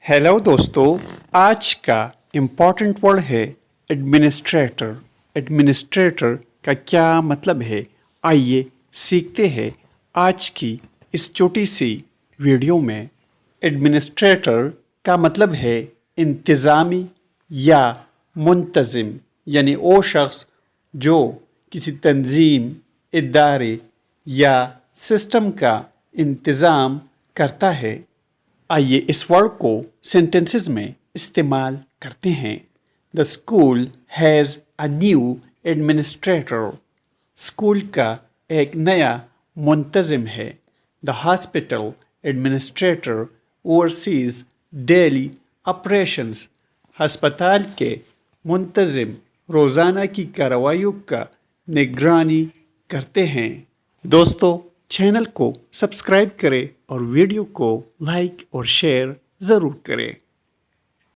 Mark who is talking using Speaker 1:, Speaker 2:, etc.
Speaker 1: Hello दोस्तों, आज का इम्पॉर्टेंट वर्ड है एडमिनिस्ट्रेटर। एडमिनिस्ट्रेटर का क्या मतलब है, आइए सीखते हैं आज की इस छोटी सी वीडियो में। एडमिनिस्ट्रेटर का मतलब है इंतज़ामी या मुंतज़िम, यानी वो शख्स जो किसी तंजीम, इदारे या सिस्टम का इंतज़ाम करता है। आइए इस वर्ड को सेंटेंसेस में इस्तेमाल करते हैं। The school has a new administrator. School का एक नया मुंतज़िम है। The hospital administrator overseas daily operations. हस्पताल के मुंतज़िम रोज़ाना की कार्रवाइयों का निगरानी करते हैं। दोस्तों, चैनल को सब्सक्राइब करें और वीडियो को लाइक और शेयर ज़रूर करें।